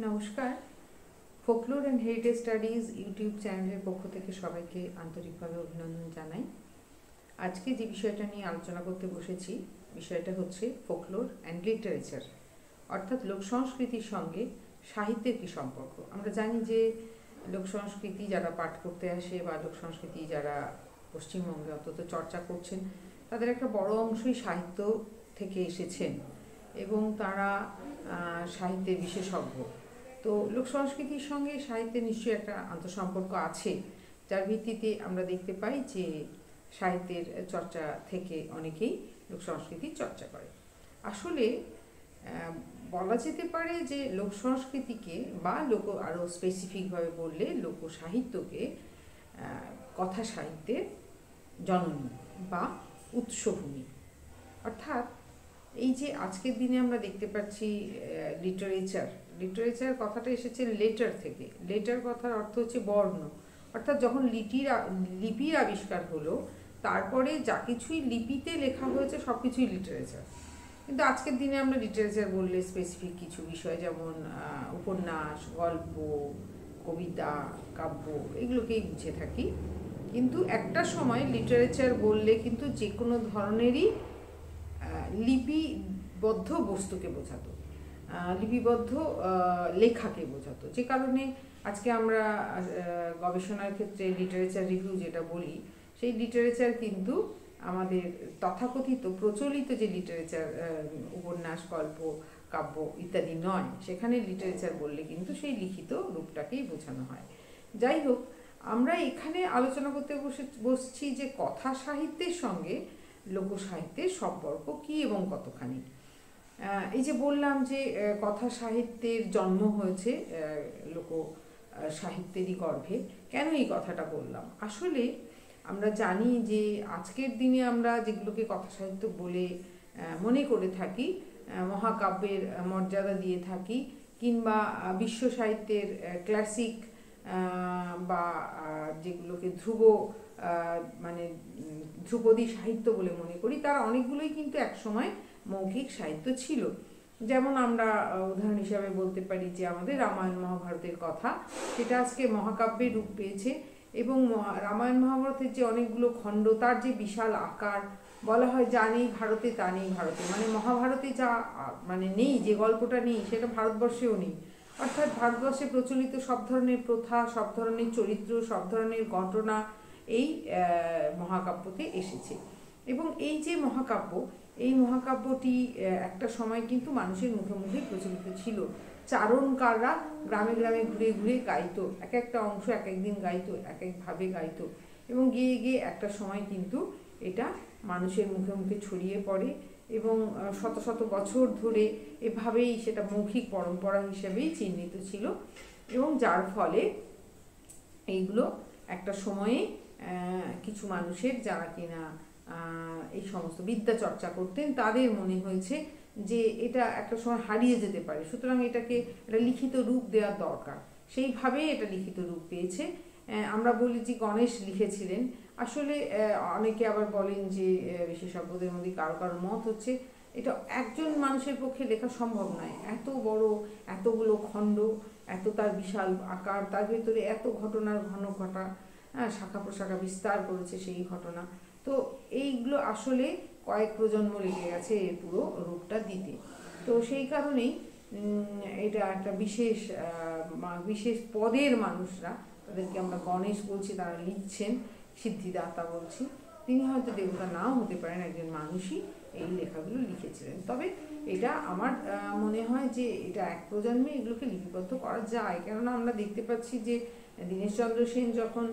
নমস্কার। Folklore and heritage studies YouTube চ্যানেলের পক্ষ থেকে সবাইকে আন্তরিকভাবে অভিনন্দন জানাই। আজকে যে বিষয়টা নিয়ে আলোচনা করতে বসেছি, বিষয়টা হচ্ছে ফোকলোর অ্যান্ড লিটারেচার, অর্থাৎ লোক সংস্কৃতির সঙ্গে সাহিত্যের কী সম্পর্ক। আমরা জানি যে লোক সংস্কৃতি যারা পাঠ করতে আসে বা লোক সংস্কৃতি যারা পশ্চিমবঙ্গে অন্তত চর্চা করছেন, তাদের একটা বড় অংশই সাহিত্য থেকে এসেছেন এবং তারা সাহিত্যের বিশেষজ্ঞ। তো লোক সংস্কৃতির সঙ্গে সাহিত্যের নিশ্চয়ই একটা আন্তঃসম্পর্ক আছে, যার ভিত্তিতে আমরা দেখতে পাই যে সাহিত্যের চর্চা থেকে অনেকেই লোক সংস্কৃতির চর্চা করে। আসলে বলা যেতে পারে যে লোক সংস্কৃতিকে বা আরও স্পেসিফিকভাবে বললে লোক সাহিত্যকে কথা সাহিত্যের জননী বা উৎসভূমি। অর্থাৎ এই যে আজকের দিনে আমরা দেখতে পাচ্ছি লিটারেচার কথাটা এসেছে লেটার থেকে। লেটার কথার অর্থ হচ্ছে বর্ণ, অর্থাৎ যখন লিপির আবিষ্কার হলো, তারপরে যা কিছুই লিপিতে লেখা হয়েছে সব কিছুই লিটারেচার। কিন্তু আজকের দিনে আমরা লিটারেচার বললে স্পেসিফিক কিছু বিষয়, যেমন উপন্যাস, গল্প, কবিতা, কাব্য, এগুলোকেই বুঝে থাকি। কিন্তু একটা সময় লিটারেচার বললে কিন্তু যে কোনো ধরনেরই লিপিবদ্ধ বস্তুকে বোঝাতো, লিপিবদ্ধ লেখাকে বোঝাতো। যে কারণে আজকে আমরা গবেষণার ক্ষেত্রে লিটারেচার রিভিউ যেটা বলি, সেই লিটারেচার কিন্তু আমাদের তথাকথিত প্রচলিত যে লিটারেচার, উপন্যাস, গল্প, কাব্য ইত্যাদি নয়। সেখানে লিটারেচার বললে কিন্তু সেই লিখিত রূপটাকেই বোঝানো হয়। যাই হোক, আমরা এখানে আলোচনা করতে বসছি যে কথা সাহিত্যের সঙ্গে লোকসাহিত্যের সম্পর্ক কী এবং কতখানি। এই যে বললাম যে কথা সাহিত্যের জন্ম হয়েছে লোক সাহিত্যেরই গর্ভে, কেন এই কথাটা বললাম? আসলে আমরা জানি যে আজকের দিনে আমরা যেগুলোকে কথা সাহিত্য বলে মনে করে থাকি, মহাকাব্যের মর্যাদা দিয়ে থাকি, কিংবা বিশ্ব সাহিত্যের ক্লাসিক বা যেগুলোকে ধ্রুপদী সাহিত্য বলে মনে করি, তারা অনেকগুলোই কিন্তু একসময় মৌখিক সাহিত্য ছিল। যেমন আমরা উদাহরণ হিসাবে বলতে পারি যে আমাদের রামায়ণ মহাভারতের কথা, সেটা আজকে মহাকাব্যের রূপ পেয়েছে। এবং রামায়ণ মহাভারতের যে অনেকগুলো খণ্ড, তার যে বিশাল আকার, বলা হয় যা নেই ভারতে তা নেই ভারতে, মানে মহাভারতে যা নেই, যে গল্পটা নেই সেটা ভারতবর্ষেও নেই। অর্থাৎ ভারতবর্ষে প্রচলিত সব ধরনের প্রথা, সব ধরনের চরিত্র, সব ধরনের ঘটনা এই মহাকাব্যতে এসেছে। এবং এই যে মহাকাব্য, এই মহাকাব্যটি একটা সময় কিন্তু মানুষের মুখে মুখে প্রচলিত ছিল। চারণকাররা গ্রামে গ্রামে ঘুরে ঘুরে গাইতো, এক একটা অংশ এক একদিন গাইতো, এক একভাবে গাইতো, এবং গিয়ে গিয়ে একটা সময় কিন্তু এটা মানুষের মুখে মুখে ছড়িয়ে পড়ে এবং শত শত বছর ধরে এভাবেই সেটা মৌখিক পরম্পরা হিসেবেই চিহ্নিত ছিল। এবং যার ফলে এইগুলো একটা সময়ে কিছু মানুষের, যারা কিনা এই সমস্ত বিদ্যা চর্চা করতেন, তাদের মনে হয়েছে যে এটা একটা সময় হারিয়ে যেতে পারে, সুতরাং এটাকে একটা লিখিত রূপ দেওয়ার দরকার। সেইভাবেই এটা লিখিত রূপ পেয়েছে। আমরা বলি যে গণেশ লিখেছিলেন। আসলে অনেকে আবার বলেন যে বিশেষজ্ঞদের মধ্যে কারো কারো মত হচ্ছে এটা একজন মানুষের পক্ষে লেখা সম্ভব নয়। এত বড়, এতগুলো খণ্ড, এত তার বিশাল আকার, তার ভেতরে এত ঘটনার ঘটা, শাখা প্রশাখা বিস্তার করেছে সেই ঘটনা। তো এইগুলো আসলে কয়েক প্রজন্ম লেগে গেছে এর পুরো রূপটা দিতে। তো সেই কারণেই এটা একটা বিশেষ পদের মানুষরা, তাদেরকে আমরা গণেশ বলছি, তারা লিখছেন, সিদ্ধিদাতা বলছি। তিনি হয়তো দেবতা নাও হতে পারেন, একজন মানুষই এই লেখাগুলো লিখেছিলেন। তবে এটা আমার মনে হয় যে এটা এক প্রজন্মে এগুলোকে লিপিবদ্ধ করা যায়। কেননা আমরা দেখতে পাচ্ছি যে দীনেশচন্দ্র সেন যখন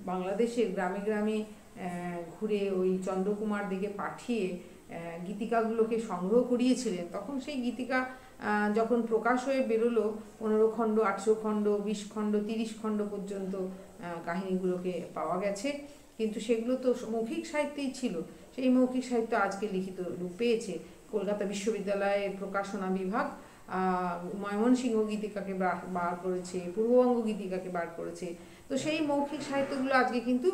বাংলাদেশের গ্রামে গ্রামে ঘুরে ওই চন্দ্রকুমার দিকে পাঠিয়ে গীতিকাগুলোকে সংগ্রহ করিয়েছিলেন, তখন সেই গীতিকা যখন প্রকাশ হয়ে বেরোলো, 15 খণ্ড, 18 খণ্ড, 20 খণ্ড, 30 খণ্ড পর্যন্ত কাহিনীগুলোকে পাওয়া গেছে। কিন্তু সেগুলো তো মৌখিক সাহিত্যেই ছিল। সেই মৌখিক সাহিত্য আজকে লিখিত রূপ পেয়েছে। কলকাতা বিশ্ববিদ্যালয়ের প্রকাশনা বিভাগ ময়মনসিংহ গীতিকাকে বার করেছে, পূর্ববঙ্গ গীতিকাকে বার করেছে। তো সেই মৌখিক সাহিত্যগুলো আজকে কিন্তু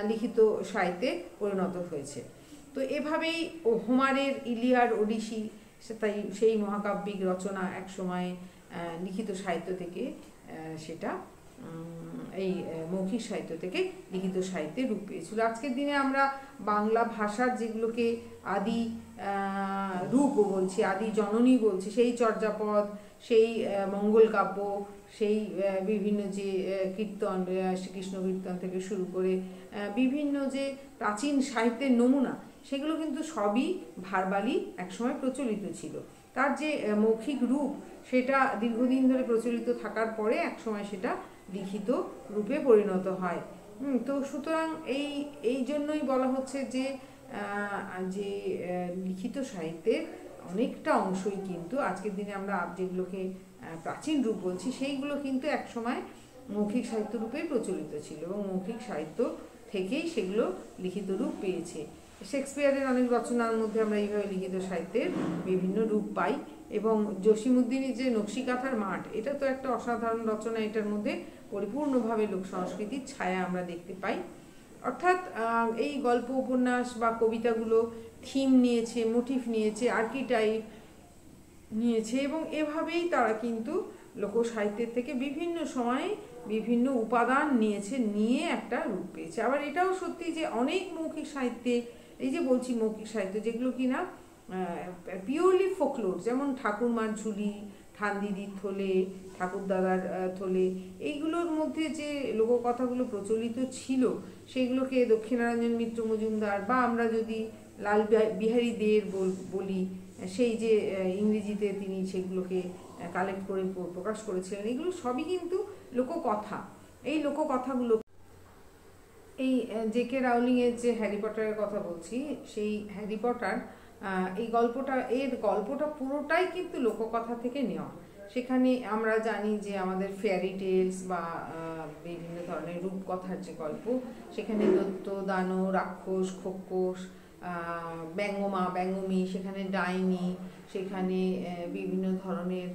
লিখিত সাহিত্যে পরিণত হয়েছে। তো এভাবেই হোমারের ইলিয়াড, ওডিসি, তাই সেই মহাকাব্যিক রচনা এক সময় লিখিত সাহিত্য থেকে সেটা এই মৌখিক সাহিত্য থেকে লিখিত সাহিত্যে রূপ পেয়েছিল। আজকের দিনে আমরা বাংলা ভাষার যেগুলোকে আদি রূপ বলছি, আদি জননী বলছি, সেই চর্যাপদ, সেই মঙ্গল কাব্য, সেই বিভিন্ন যে কীর্তন, শ্রীকৃষ্ণ কীর্তন থেকে শুরু করে বিভিন্ন যে প্রাচীন সাহিত্যের নমুনা, সেগুলো কিন্তু সবই ভারবালি একসময় প্রচলিত ছিল। তার যে মৌখিক রূপ সেটা দীর্ঘদিন ধরে প্রচলিত থাকার পরে একসময় সেটা লিখিত রূপে পরিণত হয়। তো সুতরাং এই জন্যই বলা হচ্ছে যে যে লিখিত সাহিত্যের অনেকটা অংশই কিন্তু আজকের দিনে আমরা যেগুলোকে প্রাচীন রূপ বলছি, সেইগুলো কিন্তু একসময় মৌখিক সাহিত্য রূপেই প্রচলিত ছিল এবং মৌখিক সাহিত্য থেকেই সেগুলো লিখিত রূপ পেয়েছে। শেক্সপিয়ারের অনেক রচনার মধ্যে আমরা এইভাবে লিখিত সাহিত্যের বিভিন্ন রূপ পাই। এবং জসীমউদ্দিনের যে নকশিকাঁথার মাঠ, এটা তো একটা অসাধারণ রচনা। এটার মধ্যে পরিপূর্ণভাবে লোক সংস্কৃতির ছায়া আমরা দেখতে পাই। অর্থাৎ এই গল্প, উপন্যাস বা কবিতাগুলো থিম নিয়েছে, মোটিভ নিয়েছে, আর্কিটাইপ নিয়েছে এবং এভাবেই তারা কিন্তু লোকসাহিত্যের থেকে বিভিন্ন সময়ে বিভিন্ন উপাদান নিয়েছে, নিয়ে একটা রূপ পেয়েছে। আবার এটাও সত্যি যে অনেক মৌখিক সাহিত্যে, এই যে বলছি মৌখিক সাহিত্য যেগুলো কিনা পিওরলি ফোকলোর, যেমন ঠাকুরমার ঝুলি, ঠান্দিদির থলে, ঠাকুরদাদার থলে, এইগুলোর মধ্যে যে লোককথাগুলো প্রচলিত ছিল সেগুলোকে দক্ষিণারঞ্জন মিত্র মজুমদার বা আমরা যদি লাল বিহারী দের বলি, সেই যে ইংরেজিতে তিনি সেগুলোকে কালেক্ট করে প্রকাশ করেছিলেন, এগুলো সবই কিন্তু লোককথা। এই লোককথাগুলো, এই জে.কে রাউলিংয়ের যে হ্যারি পটারের কথা বলছি, সেই হ্যারি পটার এই গল্পটা পুরোটাই কিন্তু লোককথা থেকে নেওয়া। সেখানে আমরা জানি যে আমাদের ফেয়ারি টেলস বা বিভিন্ন ধরনের রূপকথার যে গল্প, সেখানে দৈত্য, দানব, রাক্ষস, খোকস, ব্যঙ্গমা, ব্যঙ্গমী, সেখানে ডাইনি, সেখানে বিভিন্ন ধরনের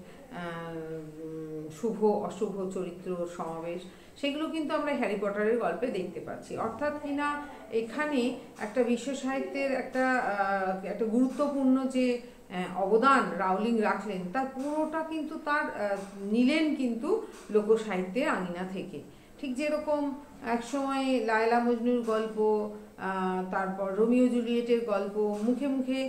শুভ অশুভ চরিত্র সমাবেশ, সেগুলো কিন্তু আমরা হ্যারি পটারের গল্পে দেখতে পাচ্ছি। অর্থাৎ কিনা এখানে একটা বিশ্ব সাহিত্যের একটা গুরুত্বপূর্ণ যে অবদান রাউলিং রাখলেন, তার পুরোটা কিন্তু তার নিলেন কিন্তু লোকসাহিত্যের আঙিনা থেকে। ঠিক যেরকম একসময় লায়লা মজনুর গল্প, তারপর রোমিও জুলিয়েটের গল্প মুখে মুখে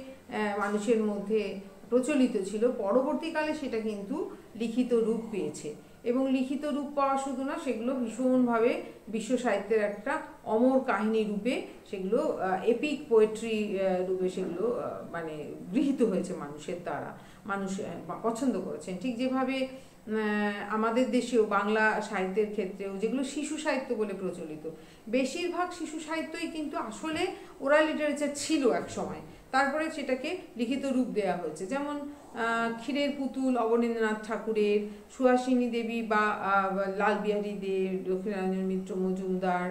মানুষের মধ্যে প্রচলিত ছিল, পরবর্তীকালে সেটা কিন্তু লিখিত রূপ পেয়েছে। এবং লিখিত রূপ পাওয়া শুধু না, সেগুলো ভীষণভাবে বিশ্ব সাহিত্যের একটা অমর কাহিনী রূপে, সেগুলো এপিক পোয়েট্রি রূপে সেগুলো মানে গৃহীত হয়েছে মানুষের দ্বারা, মানুষ পছন্দ করেছেন। ঠিক যেভাবে আমাদের দেশেও বাংলা সাহিত্যের ক্ষেত্রেও যেগুলো শিশু সাহিত্য বলে প্রচলিত, বেশিরভাগ শিশু সাহিত্যই কিন্তু আসলে ওরাল লিটারেচার ছিল এক সময়, তারপরে সেটাকে লিখিত রূপ দেওয়া হয়েছে। যেমন ক্ষীরের পুতুল অবনীন্দ্রনাথ ঠাকুরের, সুহাসিনী দেবী বা লাল বিহারী দে, দক্ষিণারঞ্জন মিত্র মজুমদার,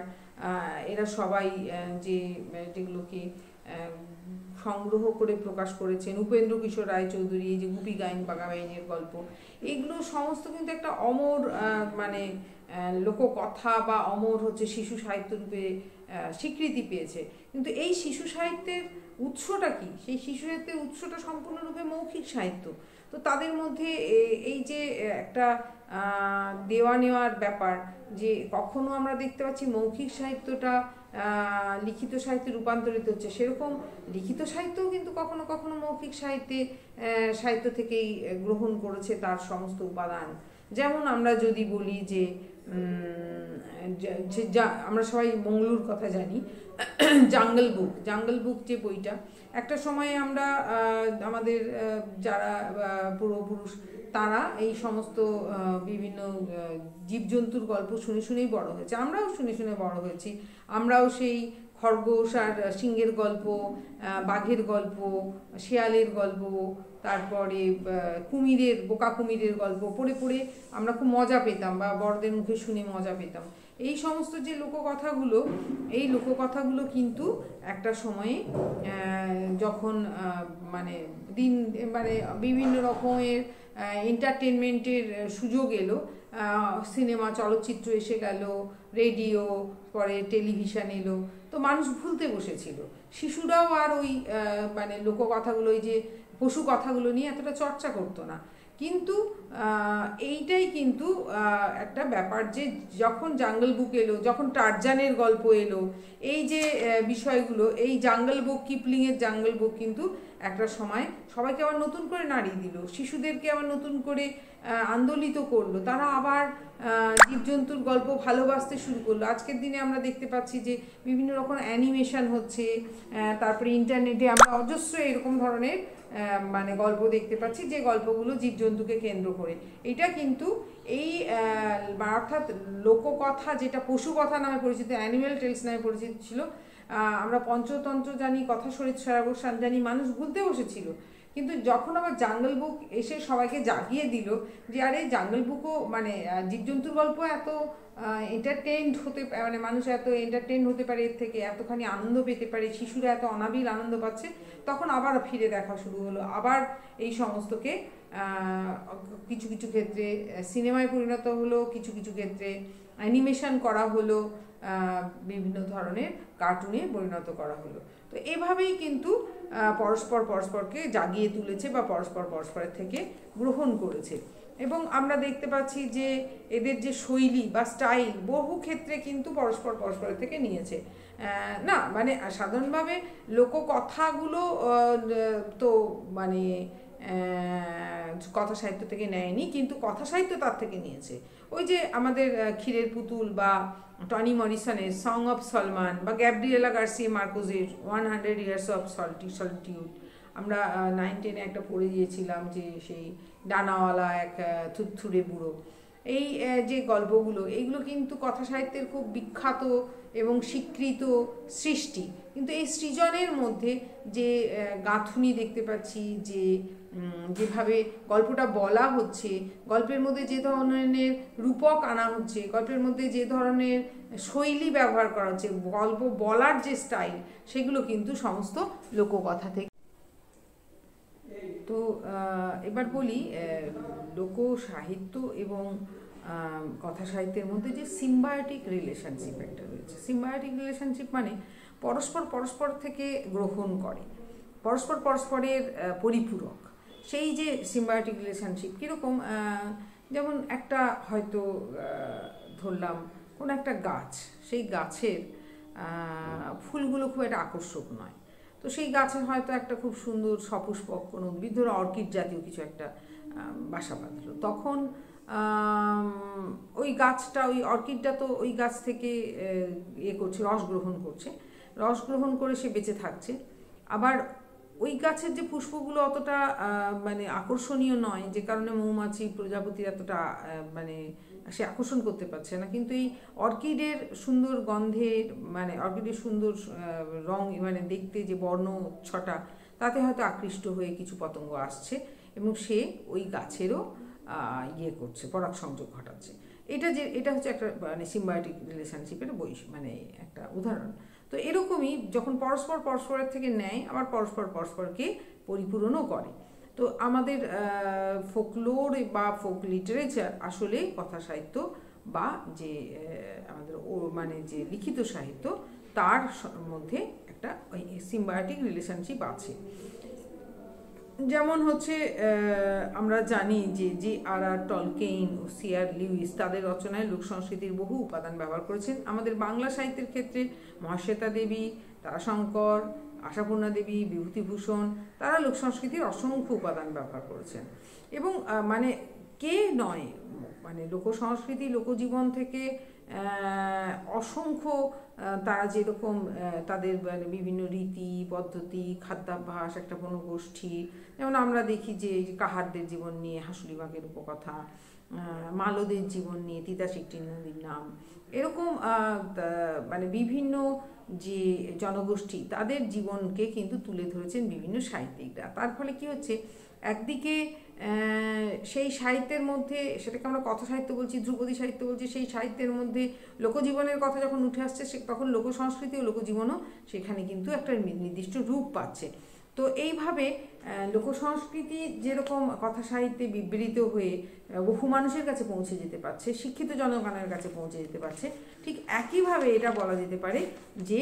এরা সবাই যেগুলোকে সংগ্রহ করে প্রকাশ করেছেন, উপেন্দ্র কিশোর রায়চৌধুরী, এই যে গুপি গাইন বাঘাবাইনের গল্প, এগুলো সমস্ত কিন্তু একটা অমর মানে লোককথা বা অমর হচ্ছে শিশু সাহিত্য রূপে স্বীকৃতি পেয়েছে। কিন্তু এই শিশু সাহিত্যের উৎসটা কি? সেই শিশু সাহিত্যের উৎসটা সম্পূর্ণরূপে মৌখিক সাহিত্য। তো তাদের মধ্যে এই যে একটা দেওয়া নেওয়ার ব্যাপার, যে কখনো আমরা দেখতে পাচ্ছি মৌখিক সাহিত্যটা লিখিত সাহিত্যে রূপান্তরিত হচ্ছে, সেরকম লিখিত সাহিত্যও কিন্তু কখনো কখনো মৌখিক সাহিত্য থেকেই গ্রহণ করেছে তার সমস্ত উপাদান। যেমন আমরা যদি বলি যে আমরা সবাই মঙ্গলুর কথা জানি, জাঙ্গল বুক যে বইটা, একটা সময়ে আমরা আমাদের যারা পূর্বপুরুষ তারা এই সমস্ত বিভিন্ন জীবজন্তুর গল্প শুনে শুনেই বড় হয়েছে, আমরাও শুনে শুনে বড় হয়েছি। আমরাও সেই খরগোশ আর সিংহের গল্প, বাঘের গল্প, শেয়ালের গল্প, তারপরে বোকা কুমিরের গল্প পড়ে পড়ে আমরা খুব মজা পেতাম, বা বড়দের মুখে শুনে মজা পেতাম। এই সমস্ত যে লোককথাগুলো, এই লোককথাগুলো কিন্তু একটা সময়ে যখন মানে বিভিন্ন রকমের এন্টারটেনমেন্টের সুযোগ এলো, সিনেমা চলচ্চিত্র এসে গেল, রেডিও, পরে টেলিভিশন এলো, তো মানুষ ভুলতে বসেছিল। শিশুরাও আর ওই লোককথাগুলো, ওই যে পশু কথাগুলো নিয়ে এতটা চর্চা করতো না। কিন্তু এইটাই কিন্তু একটা ব্যাপার যে যখন জাঙ্গল বুক এলো, যখন টারজানের গল্প এলো, এই যে বিষয়গুলো, এই জাঙ্গল বুক, কিপলিংয়ের জাঙ্গল বুক কিন্তু একটা সময় সবাইকে আবার নতুন করে নাড়িয়ে দিল, শিশুদেরকে আবার নতুন করে আন্দোলিত করলো, তারা আবার জীবজন্তুর গল্প ভালোবাসতে শুরু করলো। আজকের দিনে আমরা দেখতে পাচ্ছি যে বিভিন্ন রকম অ্যানিমেশন হচ্ছে, তারপরে ইন্টারনেটে আমরা অজস্র এরকম ধরনের মানে গল্প দেখতে পাচ্ছি যে গল্পগুলো জীবজন্তুকে কেন্দ্র করে। এটা কিন্তু এই অর্থাৎ লোককথা, যেটা পশু কথা নামে পরিচিত, অ্যানিম্যাল টেলস নামে পরিচিত ছিল, আমরা পঞ্চতন্ত্র জানি, কথা শরীর সরাবসান জানি, মানুষ ভুলতে বসেছিল। কিন্তু যখন আবার জাঙ্গল বুক এসে সবাইকে জাগিয়ে দিল যে আরে জাঙ্গল বুকও মানে জীবজন্তুর গল্প এত এন্টারটেইনড হতে, মানে মানুষ এত এন্টারটেইন হতে পারে, এর থেকে এতখানি আনন্দ পেতে পারে, শিশুরা এত অনাবিল আনন্দ পাচ্ছে, তখন আবার ফিরে দেখা শুরু হলো। আবার এই সমস্তকে কিছু কিছু ক্ষেত্রে সিনেমায় পরিণত হলো, কিছু কিছু ক্ষেত্রে অ্যানিমেশন করা হলো, বিভিন্ন ধরনের কার্টুনে পরিণত করা হলো। তো এভাবেই কিন্তু পরস্পরকে জাগিয়ে তুলেছে বা পরস্পরের থেকে গ্রহণ করেছে। এবং আমরা দেখতে পাচ্ছি যে এদের যে শৈলী বা স্টাইল বহু ক্ষেত্রে কিন্তু পরস্পরের থেকে নিয়েছে। না মানে সাধারণভাবে লোককথাগুলো তো মানে কথা সাহিত্য থেকে নেয়নি, কিন্তু কথা সাহিত্য তার থেকে নিয়েছে। ওই যে আমাদের ক্ষীরের পুতুল বা টনি মরিসনের সং অফ সলমান বা Gabriela Garcia মার্কেজের 100 Years of Solitude, আমরা 9-10 একটা পড়ে গিয়েছিলাম যে সেই ডানাওয়ালা এক থুরথুরে বুড়ো, এই যে গল্পগুলো, এইগুলো কিন্তু কথা সাহিত্যের খুব বিখ্যাত এবং স্বীকৃত সৃষ্টি। কিন্তু এই সৃজনের মধ্যে যে গাঁথুনি দেখতে পাচ্ছি, যে যেভাবে গল্পটা বলা হচ্ছে, গল্পের মধ্যে যে ধরনের রূপক আনা হচ্ছে, গল্পের মধ্যে যে ধরনের শৈলী ব্যবহার করা হচ্ছে, গল্প বলার যে স্টাইল, সেগুলো কিন্তু সমস্ত লোককথা থেকে। তো এবার বলি লোক সাহিত্য এবং কথা সাহিত্যের মধ্যে যে সিম্বায়োটিক রিলেশনশিপ একটা রয়েছে। সিম্বায়োটিক রিলেশনশিপ মানে পরস্পর থেকে গ্রহণ করে, পরস্পরের পরিপূরক। সেই যে সিম্বায়োটিক রিলেশনশিপ কীরকম, যেমন একটা হয়তো ধরলাম কোনো একটা গাছ, সেই গাছের ফুলগুলো খুব একটা আকর্ষক নয়, তো সেই গাছের হয়তো একটা খুব সুন্দর সপুষ্পক কোনো উদ্ভিদ, ধরো অর্কিড জাতীয় কিছু একটা বাসা বাঁধলো, তখন ওই গাছটা, ওই অর্কিডটা তো ওই গাছ থেকে করছে, রস গ্রহণ করে সে বেঁচে থাকছে। আবার ওই গাছের যে পুষ্পগুলো অতটা মানে আকর্ষণীয় নয়, যে কারণে মৌমাছি প্রজাপতি এতটা মানে সে আকর্ষণ করতে পারছে না, কিন্তু এই অর্কিডের সুন্দর গন্ধের, মানে অর্কিডের সুন্দর রং, মানে দেখতে যে বর্ণ ছটা, তাতে হয়তো আকৃষ্ট হয়ে কিছু পতঙ্গ আসছে এবং সে ওই গাছেরও করছে, পরাগ সংযোগ ঘটাচ্ছে। এটা হচ্ছে একটা মানে সিম্বায়োটিক রিলেশনশিপের মানে একটা উদাহরণ। তো এরকমই যখন পরস্পরের থেকে নেয়, আবার পরস্পরকে পরিপূরণও করে। তো আমাদের ফোকলোর বা ফোক লিটারেচার আসলে কথা সাহিত্য বা যে আমাদের মানে যে লিখিত সাহিত্য, তার মধ্যে একটা সিম্বায়োটিক রিলেশনশিপ আছে। যেমন হচ্ছে আমরা জানি যে J.R.R. টলকেইন ও C.R. লিউইস তাদের রচনায় লোক সংস্কৃতির বহু উপাদান ব্যবহার করেছেন। আমাদের বাংলা সাহিত্যের ক্ষেত্রে মহাশ্বেতা দেবী, তারাশঙ্কর, আশাপূর্ণা দেবী, বিভূতিভূষণ, তারা লোক সংস্কৃতির অসংখ্য উপাদান ব্যবহার করেছেন। এবং মানে কে নয়, মানে লোক সংস্কৃতি, লোকজীবন থেকে অসংখ্য তারা যেরকম তাদের মানে বিভিন্ন রীতি পদ্ধতি, খাদ্যাভ্যাস, একটা বনগোষ্ঠী, যেমন আমরা দেখি যে কাহারদের জীবন নিয়ে হাসুলিবাগের উপকথা, মালদের জীবন নিয়ে তিতাস একটি নদীর নাম, এরকম মানে বিভিন্ন যে জনগোষ্ঠী তাদের জীবনকে কিন্তু তুলে ধরেছেন বিভিন্ন সাহিত্যিকরা। তার ফলে কি হচ্ছে, একদিকে সেই সাহিত্যের মধ্যে, সেটাকে আমরা কথা সাহিত্য বলছি, ধ্রুপদী সাহিত্য বলছি, সেই সাহিত্যের মধ্যে লোকজীবনের কথা যখন উঠে আসছে, তখন লোক সংস্কৃতি ও লোকজীবনও সেখানে কিন্তু একটা নির্দিষ্ট রূপ পাচ্ছে। তো এইভাবে লোকসংস্কৃতি যেরকম কথা সাহিত্যে বিবৃত হয়ে বহু মানুষের কাছে পৌঁছে যেতে পারছে, শিক্ষিত জনগণের কাছে পৌঁছে যেতে পারছে, ঠিক একইভাবে এটা বলা যেতে পারে যে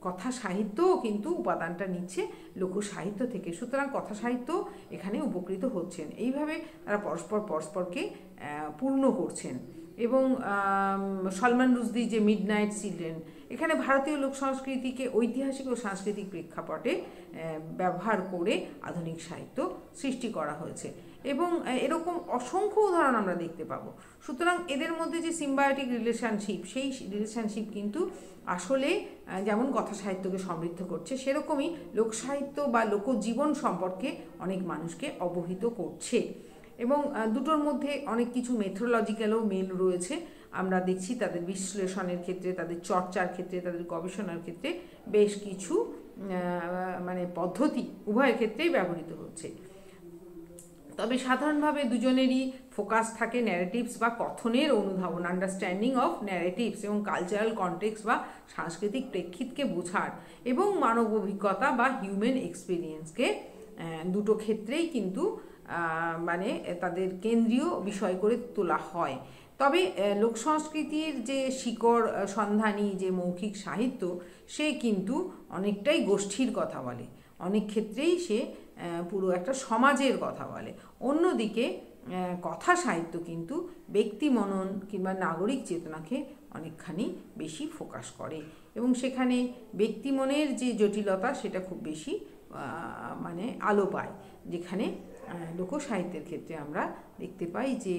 কথা সাহিত্যও কিন্তু উপাদানটা নিচ্ছে লোকসাহিত্য থেকে। সুতরাং কথা সাহিত্য এখানে উপকৃত হচ্ছেন, এইভাবে তারা পরস্পরকে পূর্ণ করছেন। এবং সলমান রুশদি যে মিডনাইট চিলড্রেন, এখানে ভারতীয় লোক সংস্কৃতিকে ঐতিহাসিক ও সাংস্কৃতিক প্রেক্ষাপটে ব্যবহার করে আধুনিক সাহিত্য সৃষ্টি করা হয়েছে, এবং এরকম অসংখ্য উদাহরণ আমরা দেখতে পাবো। সুতরাং এদের মধ্যে যে সিম্বায়োটিক রিলেশনশিপ, সেই রিলেশনশিপ কিন্তু আসলে যেমন কথা সাহিত্যকে সমৃদ্ধ করছে, সেরকমই লোকসাহিত্য বা লোকজীবন সম্পর্কে অনেক মানুষকে অবহিত করছে। এবং দুটোর মধ্যে অনেক কিছু মেথোলজিক্যালও মিল রয়েছে। আমরা দেখছি তাদের বিশ্লেষণের ক্ষেত্রে, তাদের চর্চার ক্ষেত্রে, তাদের গবেষণার ক্ষেত্রে বেশ কিছু মানে পদ্ধতি উভয়ের ক্ষেত্রেই ব্যবহৃত হচ্ছে। তবে সাধারণভাবে দুজনেরই ফোকাস থাকে ন্যারেটিভস বা কথনের অনুধাবন, আন্ডারস্ট্যান্ডিং অফ ন্যারেটিভস, এবং কালচারাল কনটেক্সট বা সাংস্কৃতিক প্রেক্ষিতকে বোঝার, এবং মানব অভিজ্ঞতা বা হিউম্যান এক্সপিরিয়েন্সকে দুটো ক্ষেত্রেই কিন্তু মানে তাদের কেন্দ্রীয় বিষয় করে তোলা হয়। তবে লোক সংস্কৃতির যে শিকড় সন্ধানী যে মৌখিক সাহিত্য, সে কিন্তু অনেকটাই গোষ্ঠীর কথা বলে, অনেক ক্ষেত্রেই সে পুরো একটা সমাজের কথা বলে। অন্যদিকে কথা সাহিত্য কিন্তু ব্যক্তি মনন কিংবা নাগরিক চেতনাকে অনেকখানি বেশি ফোকাস করে, এবং সেখানে ব্যক্তি মনের যে জটিলতা সেটা খুব বেশি মানে আলো পায়, যেখানে লোকসাহিত্যের ক্ষেত্রে আমরা দেখতে পাই যে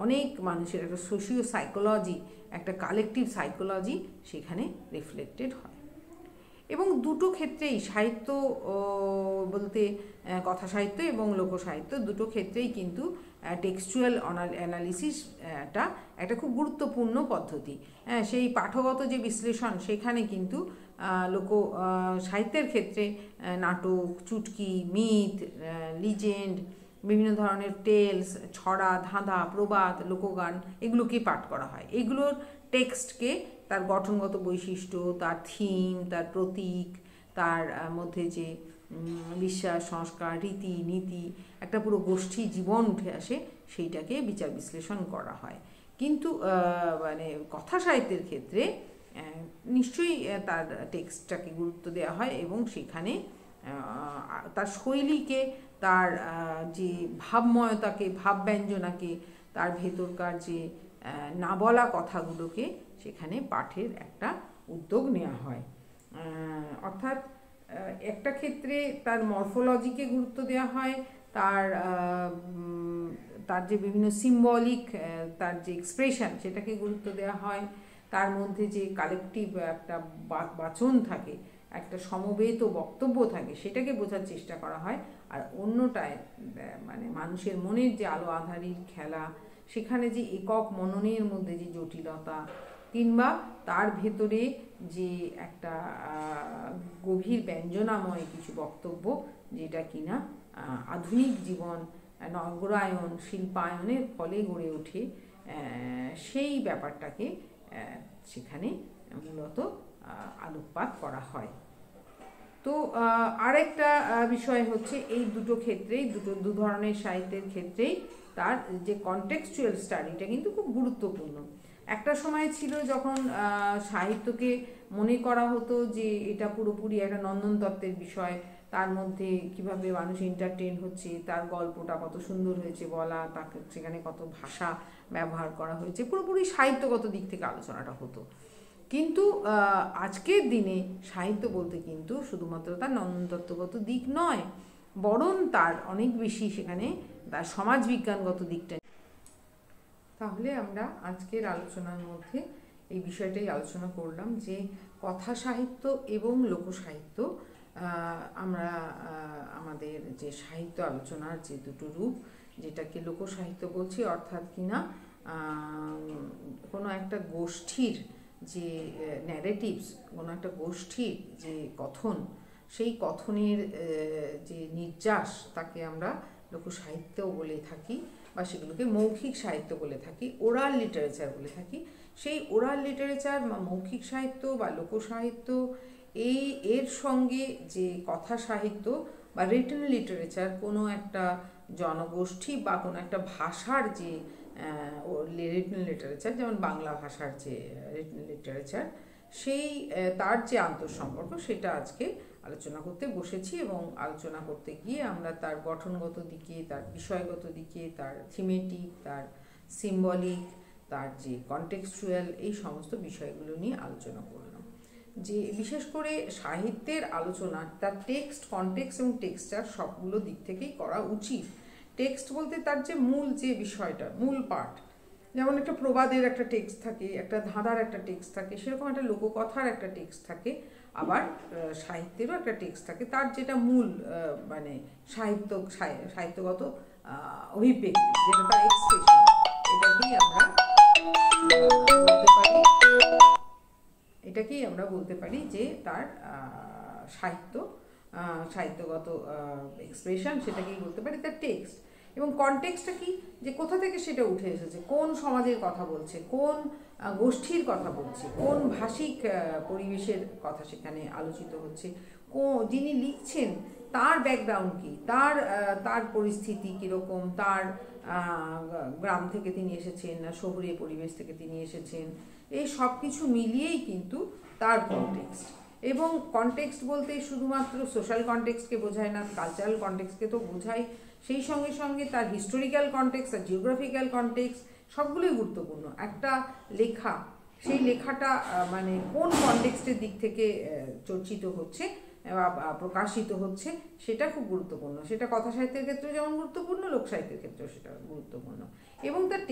অনেক মানুষের একটা সোশিও সাইকোলজি, একটা কালেকটিভ সাইকোলজি সেখানে রিফ্লেক্টেড হয়। এবং দুটো ক্ষেত্রেই সাহিত্য বলতে কথা সাহিত্য এবং লোকসাহিত্য দুটো ক্ষেত্রেই কিন্তু টেক্সচুয়াল অ্যানালিসিসটা একটা খুব গুরুত্বপূর্ণ পদ্ধতি। সেই পাঠগত যে বিশ্লেষণ, সেখানে কিন্তু লোক সাহিত্যের ক্ষেত্রে নাটক, চুটকি, মিথ, লিজেন্ড, বিভিন্ন ধরনের টেলস, ছড়া, ধাঁধা, প্রবাদ, লোকগান, এগুলোকে পাঠ করা হয়। এগুলোর টেক্সটকে তার গঠনগত বৈশিষ্ট্য, তার থিম, তার প্রতীক, তার মধ্যে যে বিশ্বাস, সংস্কার, রীতি নীতি, একটা পুরো গোষ্ঠী জীবন উঠে আসে, সেইটাকে বিচার বিশ্লেষণ করা হয়। কিন্তু মানে কথা সাহিত্যের ক্ষেত্রে নিশ্চয়ই তার টেক্সটটাকে গুরুত্ব দেওয়া হয়, এবং সেখানে তার শৈলীকে, তার যে ভাবময়তাকে, ভাবব্যঞ্জনাকে, তার ভেতরকার যে না বলা কথাগুলোকে সেখানে পাঠের একটা উদ্যোগ নেওয়া হয়। অর্থাৎ একটা ক্ষেত্রে তার মরফোলজিকে গুরুত্ব দেওয়া হয়, তার যে বিভিন্ন সিম্বলিক তার যে এক্সপ্রেশন সেটাকে গুরুত্ব দেওয়া হয়, তার মধ্যে যে কালেকটিভ একটা বাচন থাকে, একটা সমবেত বক্তব্য থাকে, সেটাকে বোঝার চেষ্টা করা হয়। আর অন্যটায় মানে মানুষের মনের যে আলো আঁধারির খেলা, সেখানে যে একক মননের মধ্যে যে জটিলতা, কিংবা তার ভেতরে যে একটা গভীর ব্যঞ্জনাময় কিছু বক্তব্য, যেটা কিনা আধুনিক জীবন, নগরায়ন, শিল্পায়নের ফলে গড়ে ওঠে, সেই ব্যাপারটাকে সেখানে মূলত আলোকপাত করা হয়। তো আরেকটা বিষয় হচ্ছে, এই দুটো ক্ষেত্রেই, দু ধরনের সাহিত্যের ক্ষেত্রেই তার যে কনটেক্সচুয়াল স্টাডিটা কিন্তু খুব গুরুত্বপূর্ণ। একটা সময় ছিল যখন সাহিত্যকে মনে করা হতো যে এটা পুরোপুরি একটা নন্দন তত্ত্বের বিষয়, তার মধ্যে কিভাবে মানুষ এন্টারটেন হচ্ছে, তার গল্পটা কত সুন্দর হয়েছে বলা, তাকে সেখানে কত ভাষা ব্যবহার করা হয়েছে, পুরোপুরি সাহিত্যগত দিক থেকে আলোচনাটা হতো। কিন্তু আজকের দিনে সাহিত্য বলতে কিন্তু শুধুমাত্র তার নন্দনতত্ত্বগত দিক নয়, বরং তার অনেক বেশি সেখানে তার সমাজবিজ্ঞানগত দিকটা। তাহলে আমরা আজকের আলোচনার মধ্যে এই বিষয়টাই আলোচনা করলাম যে কথা সাহিত্য এবং লোকসাহিত্য, আমরা আমাদের যে সাহিত্য আলোচনার যে দুটো রূপ, যেটাকে লোকসাহিত্য বলছি, অর্থাৎ কিনা কোনো একটা গোষ্ঠীর যে ন্যারেটিভস, কোনো একটা গোষ্ঠীর যে কথন, সেই কথনের যে নির্যাস, তাকে আমরা লোকসাহিত্যও বলে থাকি, বা সেগুলোকে মৌখিক সাহিত্য বলে থাকি, ওরাল লিটারেচার বলে থাকি। সেই ওরাল লিটারেচার বা মৌখিক সাহিত্য বা লোকসাহিত্য, এর সঙ্গে যে কথা সাহিত্য বা রিটেন লিটারেচার, কোনো একটা জনগোষ্ঠী বা কোনো একটা ভাষার যে রিটেন লিটারেচার, যেমন বাংলা ভাষার যে রিটেন লিটারেচার, সেই তার যে আন্তঃসম্পর্ক, সেটা আজকে আলোচনা করতে বসেছি। এবং আলোচনা করতে গিয়ে আমরা তার গঠনগত দিকে, তার বিষয়গত দিকে, তার থিমেটিক, তার সিম্বলিক, তার যে কনটেক্সচুয়াল, এই সমস্ত বিষয়গুলো নিয়ে আলোচনা করলাম। যে বিশেষ করে সাহিত্যের আলোচনা তার টেক্সট, কনটেক্সট এবং টেক্সচার সবগুলো দিক থেকেই করা উচিত। টেক্সট বলতে তার যে মূল যে বিষয়টা, মূল পার্ট, যেমন একটা প্রবাদের একটা টেক্সট থাকে, একটা ধাঁধার একটা টেক্সট থাকে, সেরকম একটা লোককথার একটা টেক্সট থাকে, আবার সাহিত্যেরও একটা টেক্সট থাকে, তার যেটা মূল মানে সাহিত্যগত অভিব্যক্তি, যেটা তার এক্সপ্রেশন, এটাকেই আমরা বলতে পারি যে তার সাহিত্যগত এক্সপ্রেশন, সেটাকেই বলতে পারি তার টেক্সট। এবং কনটেক্সটটা কি, যে কোথা থেকে সেটা উঠে এসেছে, কোন সমাজের কথা বলছে, কোন গোষ্ঠীর কথা বলছে, কোন ভাষিক পরিবেশের কথা সেখানে আলোচিত হচ্ছে, যিনি লিখছেন তার ব্যাকগ্রাউন্ড কি, তার পরিস্থিতি কীরকম, তার গ্রাম থেকে তিনি এসেছেন না শহুরে পরিবেশ থেকে তিনি এসেছেন, এই সব কিছু মিলিয়েই কিন্তু তার কনটেক্সট। এবং কনটেক্সট বলতে শুধুমাত্র সোশ্যাল কনটেক্সটকে বোঝায় না, কালচারাল কনটেক্সটকে তো বোঝায়, সেই সঙ্গে সঙ্গে তার হিস্টোরিক্যাল কনটেক্সট আর জিওগ্রাফিক্যাল কনটেক্সট সবগুলোই গুরুত্বপূর্ণ। একটা লেখা, সেই লেখাটা মানে কোন কনটেক্সটের দিক থেকে চর্চিত হচ্ছে বা প্রকাশিত হচ্ছে, সেটা খুব গুরুত্বপূর্ণ। সেটা কথা সাহিত্যের ক্ষেত্রে যেমন গুরুত্বপূর্ণ, লোক সাহিত্যের ক্ষেত্রেও সেটা গুরুত্বপূর্ণ। এবং তার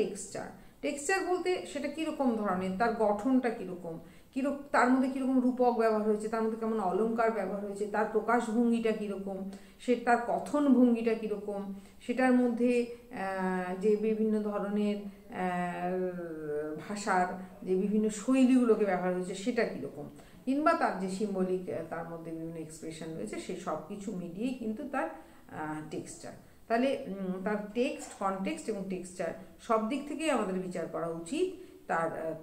টেক্সচার বলতে সেটা কীরকম ধরনের, তার গঠনটা কীরকম, তার মধ্যে কীরকম রূপক ব্যবহার হয়েছে, তার মধ্যে কেমন অলংকার ব্যবহার হয়েছে, তার প্রকাশভঙ্গিটা কীরকম, তার কথন ভঙ্গিটা কীরকম, সেটার মধ্যে যে বিভিন্ন ধরনের ভাষার যে বিভিন্ন শৈলীগুলোকে ব্যবহার হয়েছে সেটা কীরকম, কিংবা তার যে সিম্বলিক, তার মধ্যে বিভিন্ন এক্সপ্রেশন রয়েছে, সেই সব কিছু মিলিয়েই কিন্তু তার টেক্সচার। তাহলে তার টেক্সট, কনটেক্সট এবং টেক্সচার সব দিক থেকেই আমাদের বিচার করা উচিত।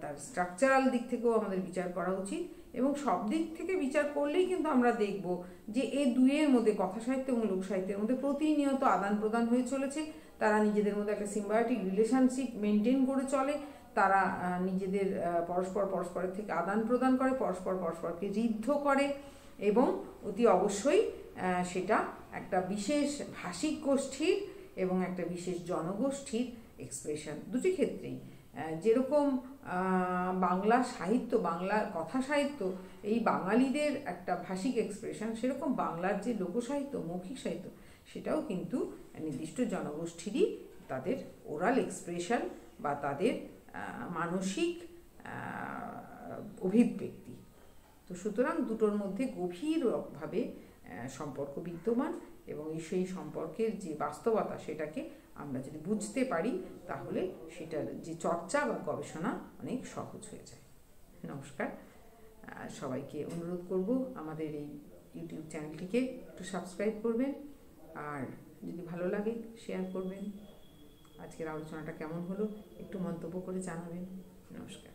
তার স্ট্রাকচারাল দিক থেকেও আমাদের বিচার করা উচিত। এবং সব দিক থেকে বিচার করলেই কিন্তু আমরা দেখব যে এই দুইয়ের মধ্যে, কথা সাহিত্য এবং লোক সাহিত্যের মধ্যে প্রতিনিয়ত আদান প্রদান হয়ে চলেছে। তারা নিজেদের মধ্যে একটা সিম্বায়োটিক রিলেশনশিপ মেনটেন করে চলে। তারা নিজেদের পরস্পরের থেকে আদান প্রদান করে, পরস্পরকে ঋদ্ধ করে, এবং অতি অবশ্যই সেটা একটা বিশেষ ভাষিক গোষ্ঠীর এবং একটা বিশেষ জনগোষ্ঠীর এক্সপ্রেশন, দুটি ক্ষেত্রেই। যেরকম বাংলা সাহিত্য, বাংলা কথা সাহিত্য এই বাঙালিদের একটা ভাষিক এক্সপ্রেশন, সেরকম বাংলার যে লোকসাহিত্য, মৌখিক সাহিত্য, সেটাও কিন্তু নির্দিষ্ট জনগোষ্ঠীরই তাদের ওরাল এক্সপ্রেশন বা তাদের মানসিক অভিব্যক্তি। তো সুতরাং দুটোর মধ্যে গভীরভাবে সম্পর্ক বিদ্যমান, এবং সেই সম্পর্কের যে বাস্তবতা, সেটাকে আমরা যদি বুঝতে পারি, তাহলে সেটার যে চর্চা বা গবেষণা অনেক সহজ হয়ে যায়। নমস্কার, সবাইকে অনুরোধ করব আমাদের এই ইউটিউব চ্যানেলটিকে একটু সাবস্ক্রাইব করবেন, আর যদি ভালো লাগে শেয়ার করবেন। আজকের আলোচনাটা কেমন হলো একটু মন্তব্য করে জানাবেন। নমস্কার।